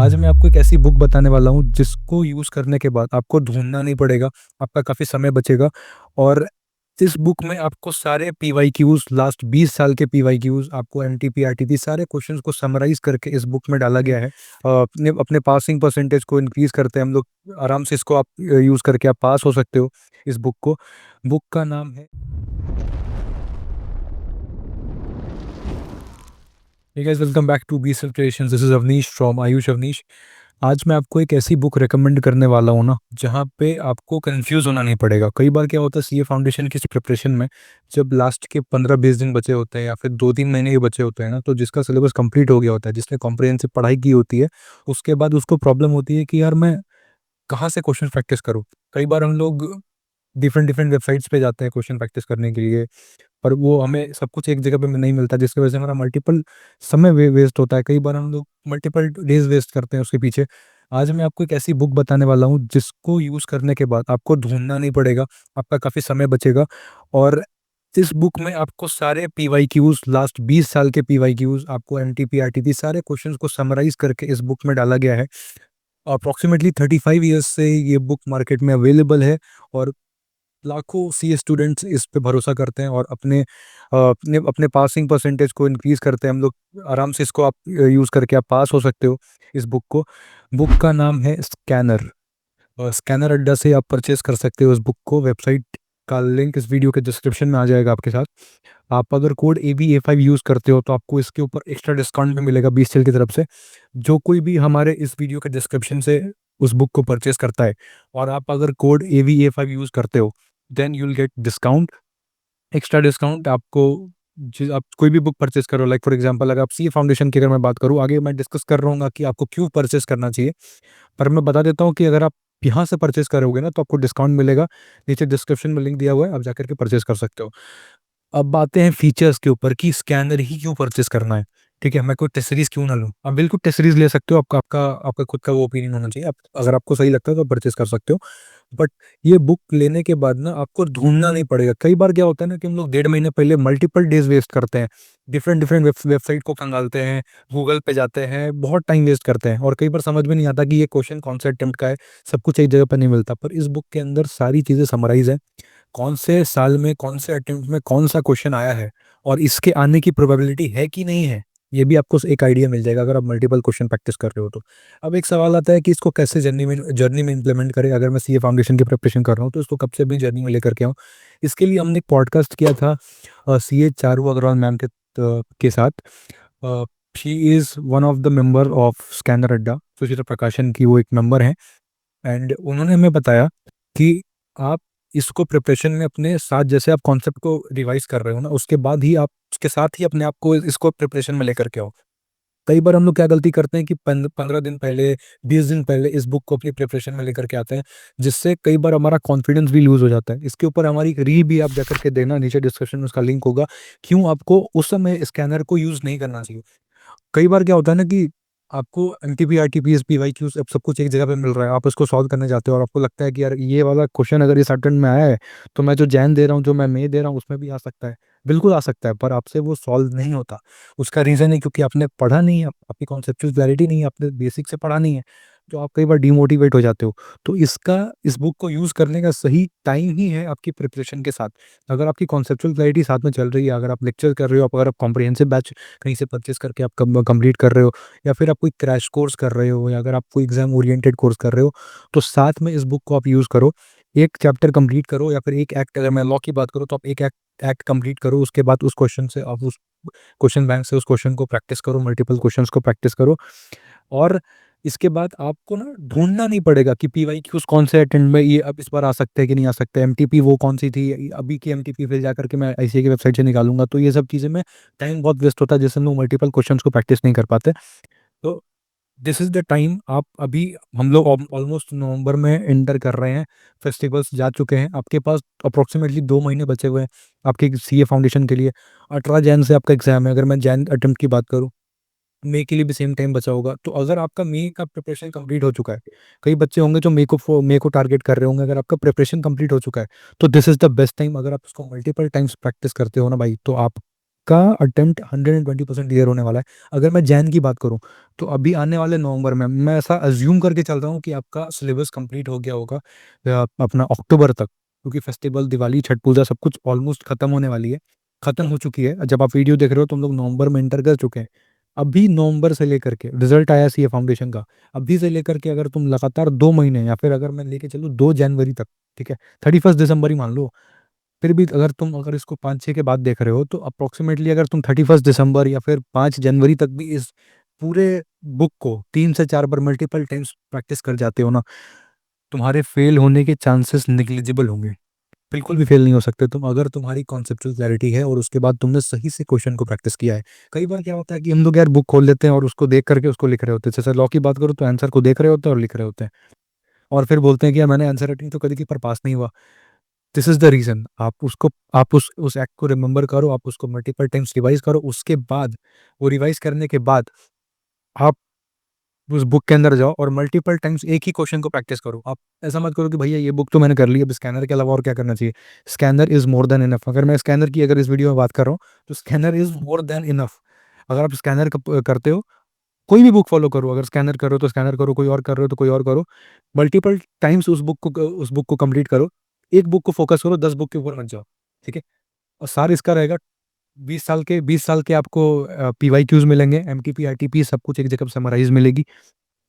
आज मैं आपको एक ऐसी बुक बताने वाला हूँ जिसको यूज़ करने के बाद आपको ढूँढना नहीं पड़ेगा, आपका काफ़ी समय बचेगा और इस बुक में आपको सारे पीवाईक्यूज़ लास्ट 20 साल के पीवाईक्यूज़ आपको एमटीपी, आरटीपी सारे क्वेश्चंस को समराइज़ करके इस बुक में डाला गया है। अपने अपने पासिंग परसेंटेज को इंक्रीज़ करते हैं हम लोग, आराम से इसको आप यूज़ करके आप पास हो सकते हो इस बुक को। बुक का नाम है hey guys, welcome back to be self creations. This is Avnish from Ayush Avnish. आज मैं आपको एक ऐसी बुक रिकमेंड करने वाला हूँ ना, जहाँ पे आपको कन्फ्यूज़ होना नहीं पड़ेगा। कई बार क्या होता है सीए फाउंडेशन की प्रिपरेशन में, जब लास्ट के 15-20 दिन बचे होते हैं या फिर 2-3 महीने ही बचे होते हैं ना, तो जिसका सिलेबस कंप्लीट हो गया होता है, जिसने कॉम्प्रिहेंसिव पढ़ाई की होती है, उसके बाद उसको प्रॉब्लम होती है कि यार मैं कहाँ से क्वेश्चन प्रैक्टिस करूँ? कई बार हम लोग डिफरेंट डिफरेंट वेबसाइट्स पे जाते हैं क्वेश्चन प्रैक्टिस करने के लिए, पर वो हमें सब कुछ एक जगह पे नहीं मिलता, जिसकी वजह से हमारा मल्टीपल समय वेस्ट होता है। कई बार हम लोग मल्टीपल डेज वेस्ट करते हैं उसके पीछे। आज मैं आपको एक ऐसी बुक बताने वाला हूँ जिसको यूज़ करने के बाद आपको ढूंढना नहीं पड़ेगा, आपका काफ़ी समय बचेगा और इस बुक में आपको सारे पीवाईक्यूज़ लास्ट 20 साल के पीवाईक्यूज़ आपको एमटीपी, आरटीपी सारे क्वेश्चंस को समराइज़ करके इस बुक में डाला गया है। अप्रॉक्सिमेटली 35 ईयर्स से ये बुक मार्केट में अवेलेबल है और लाखों सीए स्टूडेंट्स इस पे भरोसा करते हैं और अपने अपने पासिंग परसेंटेज को इंक्रीज़ करते हैं हम लोग। आराम से इसको आप यूज़ करके आप पास हो सकते हो इस बुक को। बुक का नाम है स्कैनर। स्कैनर अड्डा से आप परचेज़ कर सकते हो इस बुक को। वेबसाइट का लिंक इस वीडियो के डिस्क्रिप्शन में आ जाएगा आपके साथ। आप अगर कोड ABA5 यूज़ करते हो तो आपको इसके ऊपर एक्स्ट्रा डिस्काउंट भी मिलेगा बीएसएल की तरफ से। जो कोई भी हमारे इस वीडियो के डिस्क्रिप्शन से उस बुक को परचेज़ करता है और आप अगर कोड ABA5 यूज़ करते हो, then you will get discount, extra discount आपको। आप कोई भी बुक परचेज़ करो, लाइक फॉर एग्ज़ाम्पल अगर आप सीए फाउंडेशन की अगर मैं बात करूँ, आगे मैं डिस्कस कर रहूँगा कि आपको क्यों परचेज़ करना चाहिए। पर मैं बता देता हूँ कि अगर आप यहाँ से परचेज़ करोगे ना, तो आपको डिस्काउंट मिलेगा। नीचे डिस्क्रिप्शन में लिंक दिया हुआ है, आप जाकर के परचेज़ कर सकते हो। अब आते हैं फीचर्स के ऊपर कि स्कैनर ही क्यों परचेज़ करना है, ठीक है? मैं कोई टेस्ट सीरीज़ क्यों ना लूँ? आप बिल्कुल टेस्ट सीरीज़ ले सकते हो, आपका खुद का वो ओपिनियन होना चाहिए। आप अगर आपको सही लगता है तो आप परचेज़ कर सकते हो। बट ये बुक लेने के बाद ना आपको ढूँढना नहीं पड़ेगा। कई बार क्या होता है ना कि हम लोग 1.5 महीने पहले मल्टीपल डेज़ वेस्ट करते हैं। डिफरेंट डिफरेंट वेबसाइट को खंगालते हैं, गूगल पे जाते हैं, बहुत टाइम वेस्ट करते हैं और कई बार समझ में नहीं आता कि ये क्वेश्चन कौन से अटेम्प्ट का है, सब कुछ एक जगह पे नहीं मिलता। पर इस बुक के अंदर सारी चीज़ें समराइज़ हैं। कौन से साल में, कौन से अटेम्प्ट में कौन-सा क्वेश्चन आया है और इसके आने की प्रोबेबिलिटी है कि नहीं है, ये भी आपको एक आइडिया मिल जाएगा अगर आप मल्टीपल क्वेश्चन प्रैक्टिस कर रहे हो तो। अब एक सवाल आता है कि इसको कैसे जर्नी में इम्प्लीमेंट करें? अगर मैं सीए फाउंडेशन की प्रिपरेशन कर रहा हूँ, तो इसको कब से अपनी जर्नी में लेकर के आऊँ? इसके लिए हमने एक पॉडकास्ट किया था सीए चारू अग्रवाल मैम के साथ। She is one of the member of scanner अड्डा, सुचित्रा प्रकाशन की वो एक मेंबर हैं। एंड उन्होंने हमें बताया कि आप इसको प्रिपरेशन में अपने साथ, जैसे आप कॉन्सेप्ट को रिवाइज कर रहे हो ना, उसके बाद ही आप उसके साथ ही अपने आप को इसको प्रिपरेशन में लेकर के आओ। कई बार हम लोग क्या गलती करते हैं कि 15 दिन पहले, 20 दिन पहले इस बुक को अपनी प्रिपरेशन में लेकर के आते हैं, जिससे कई बार हमारा कॉन्फिडेंस भी लूज हो जाता है। इसके ऊपर हमारी एक रील भी आप जाकर के देखना, नीचे डिस्क्रिप्शन में उसका लिंक होगा, क्यों आपको उस समय स्कैनर को यूज नहीं करना चाहिए। कई बार क्या होता है ना कि आपको एमटीपी, आरटीपीएस, पीवाईक्यूज अब सब कुछ एक जगह पे मिल रहा है, आप उसको सॉल्व करने जाते हो और आपको लगता है कि यार ये वाला क्वेश्चन अगर इस अटेम्प्ट में आया है, तो मैं जो जैन दे रहा हूँ, जो मैं मई दे रहा हूँ, उसमें भी आ सकता है। बिल्कुल आ सकता है, पर आपसे वो सॉल्व नहीं होता। उसका रीज़न है क्योंकि आपने पढ़ा नहीं है, आपकी कॉन्सेप्चुअल क्लैरिटी नहीं है, आपने बेसिक से पढ़ा नहीं है, तो आप कई बार डिमोटिवेट हो जाते हो। तो इस बुक को यूज़ करने का सही टाइम ही है आपकी प्रिपरेशन के साथ। अगर आपकी कॉन्सेप्चुअल क्लैरिटी साथ में चल रही है, अगर आप लेक्चर कर रहे हो, अगर आप कॉम्प्रिहेंसिव बैच कहीं से परचेज़ करके आप कंप्लीट कर रहे हो, या फिर आप कोई क्रैश कोर्स कर रहे हो, या अगर आप कोई एग्ज़ाम ओरिएंटेड कोर्स कर रहे हो, तो साथ में इस बुक को आप यूज़ करो। एक चैप्टर कंप्लीट करो या फिर एक एक्ट, अगर मैं लॉ की बात करूँ तो आप एक एक्ट एक्ट कंप्लीट करो, उसके बाद उस क्वेश्चन से आप उस क्वेश्चन बैंक से उस क्वेश्चन को प्रैक्टिस करो, मल्टीपल क्वेश्चंस को प्रैक्टिस करो। और इसके बाद आपको ना ढूँढना नहीं पड़ेगा कि पीवाईक्यूज़ कौन से अटेम्प्ट में ये अब इस बार आ सकते हैं कि नहीं आ सकते, एमटीपी वो कौन-सी थी, अभी की एमटीपी फिर जाकर के मैं आईसीए की वेबसाइट से निकालूँगा। तो ये सब चीज़ें में टाइम बहुत वेस्ट होता है, जिससे हम लोग मल्टीपल क्वेश्चंस को प्रैक्टिस नहीं कर पाते। तो दिस इज़ द टाइम। आप अभी, हम लोग ऑलमोस्ट नवंबर में एंटर कर रहे हैं, फेस्टिवल्स जा चुके हैं, आपके पास अप्रॉक्सिमेटली 2 महीने बचे हुए हैं आपके सीए फाउंडेशन के लिए। 18 जैन से आपका एग्ज़ाम है, अगर मैं जैन अटेम्प्ट की बात करूँ, मई के लिए भी सेम टाइम बचा होगा। तो अगर आपका मई का प्रिपरेशन कंप्लीट हो चुका है, कई बच्चे होंगे जो मई को टारगेट कर रहे होंगे, अगर आपका प्रिपरेशन कंप्लीट हो चुका है, तो this is the best time. अगर आप उसको मल्टीपल टाइम्स प्रैक्टिस करते हो ना भाई, तो आप आपका अटेम्प्ट 120% क्लियर होने वाला है। अगर मैं जैन की बात करूँ, तो अभी आने वाले नवंबर में मैं ऐसा अज़्यूम करके चल रहा हूँ कि आपका सिलेबस कंप्लीट हो गया होगा अपना अक्टूबर तक, क्योंकि फेस्टिवल, दिवाली, छठ पूजा सब कुछ ऑलमोस्ट खत्म होने वाली है, खत्म हो चुकी है। जब आप वीडियो देख रहे हो तो हम लोग नवंबर में एंटर कर चुके हैं। अभी नवंबर से लेकर के रिजल्ट आया सीए फाउंडेशन का, अभी से लेकर के अगर तुम लगातार 2 महीने, या फिर अगर मैं लेके चलूँ 2 जनवरी तक, ठीक है, 31 दिसंबर ही मान लो, फिर भी अगर इसको 5-6 के बाद देख रहे हो, तो अप्रोक्सीमेटली अगर तुम 31 दिसंबर या फिर 5 जनवरी तक भी इस पूरे बुक को 3 से 4 बार मल्टीपल टाइम्स प्रैक्टिस कर जाते हो ना, तुम्हारे फेल होने के चांसेस नेग्लिजिबल होंगे। बिल्कुल भी फेल नहीं हो सकते तुम, अगर तुम्हारी कॉन्सेप्चुअल क्लैरिटी है और उसके बाद तुमने सही से क्वेश्चन को प्रैक्टिस किया है। कई बार क्या होता है कि हम लोग यार बुक खोल लेते हैं और उसको देख करके उसको लिख रहे होते हैं। जैसे लॉ की बात करो तो आंसर को देख रहे होते हैं और लिख रहे होते हैं, और फिर बोलते हैं कि यार मैंने आंसर रटी तो कभी की पर पास नहीं हुआ। This is the reason. आप उस एक्ट को रिमेंबर करो, आप उसको मल्टीपल टाइम्स रिवाइज करो, उसके बाद वो रिवाइज करने के बाद आप उस बुक के अंदर जाओ और मल्टीपल टाइम्स एक ही क्वेश्चन को प्रैक्टिस करो। आप ऐसा मत करो कि भैया ये बुक तो मैंने कर ली, अब स्कैनर के अलावा और क्या करना चाहिए। Scanner is more than enough. अगर मैं स्कैनर की अगर इस वीडियो में बात कर रहा हूँ, तो scanner is more than enough. अगर आप स्कैनर करते हो, कोई भी बुक फॉलो करो, अगर स्कैनर करो तो स्कैनर करो, कोई और कर रहे हो तो कोई और करो, मल्टीपल टाइम्स उस बुक को कंप्लीट करो। एक बुक को फोकस करो, 10 बुक के ऊपर मत जाओ, ठीक है। और सार इसका रहेगा, 20 साल के आपको पीवाईक्यूज मिलेंगे, एमटीपी आईटीपी सब कुछ एक जगह समराइज मिलेगी।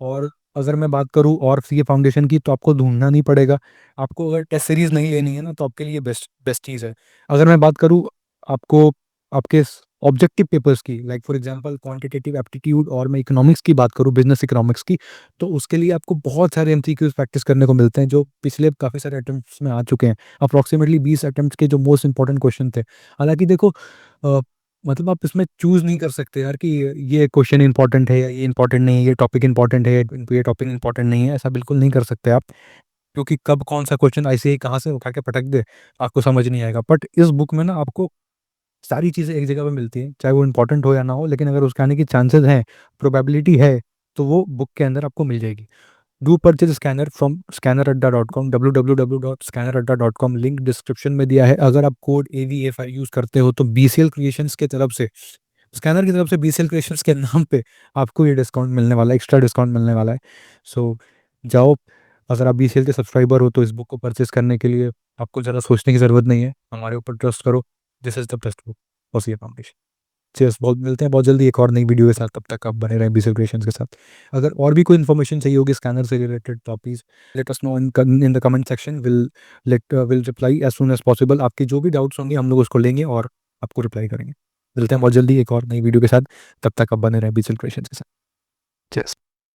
और अगर मैं बात करूँ और सीए फाउंडेशन की, तो आपको ढूंढना नहीं पड़ेगा। आपको अगर टेस्ट सीरीज नहीं लेनी है ना, तो आपके लिए बेस्ट बेस्ट चीज़ है। अगर मैं बात करूँ आपको आपके ऑब्जेक्टिव पेपर्स की, like for example quantitative aptitude, और मैं इकोनॉमिक्स की बात करूँ, बिजनेस इकोनॉमिक्स की, तो उसके लिए आपको बहुत सारे एमसीक्यूज प्रैक्टिस करने को मिलते हैं, जो पिछले काफ़ी सारे अटेम्प्ट्स में आ चुके हैं। अप्रॉक्सीमेटली 20 अटेम्प्ट्स के जो मोस्ट इंपॉर्टेंट क्वेश्चन थे। हालांकि देखो, अ, मतलब आप इसमें चूज नहीं कर सकते यार कि ये क्वेश्चन इंपॉर्टेंट है या ये इंपॉर्टेंट नहीं है, ये टॉपिक इंपॉर्टेंट है ये टॉपिक इंपॉर्टेंट नहीं है, ऐसा बिल्कुल नहीं कर सकते आप। क्योंकि कब कौन सा क्वेश्चन ऐसे ही कहाँ से उठा के पटक दे, आपको समझ नहीं आएगा। बट इस बुक में ना आपको सारी चीज़ें एक जगह पे मिलती हैं, चाहे वो इंपॉर्टेंट हो या ना हो, लेकिन अगर उसके आने की चांसेस हैं, प्रोबेबिलिटी है, तो वो बुक के अंदर आपको मिल जाएगी। Do purchase scanner from scanneradda.com, www.scanneradda.com, link description में दिया है। अगर आप कोड AVFI यूज़ करते हो, तो बीसीएल क्रिएशंस की तरफ से, स्कैनर की तरफ से, बीसीएल क्रिएशंस के नाम पे आपको ये डिस्काउंट मिलने वाला है, एक्स्ट्रा डिस्काउंट मिलने वाला है। सो जाओ, अगर आप बीसीएल के सब्सक्राइबर हो, तो इस बुक को परचेज करने के लिए आपको ज़्यादा सोचने की ज़रूरत नहीं है, हमारे ऊपर ट्रस्ट करो। This is the best book for CA foundation. Cheers, बहुत मिलते हैं बहुत जल्दी एक और नई वीडियो के साथ, तब तक आप बने रहें बीसीएल क्रिएशंस के साथ। अगर और भी कोई इन्फॉर्मेशन चाहिए होगी स्कैनर से रिलेटेड, तो please let us know in the comment section. Will reply as soon as possible. आपकी जो भी डाउट्स होंगे हम लोग उसको लेंगे और आपको रिप्लाई करेंगे। मिलते हैं बहुत जल्दी एक और नई वीडियो के साथ, तब तक आप बने रहें बीसीएल क्रिएशंस के साथ। चीयर्स।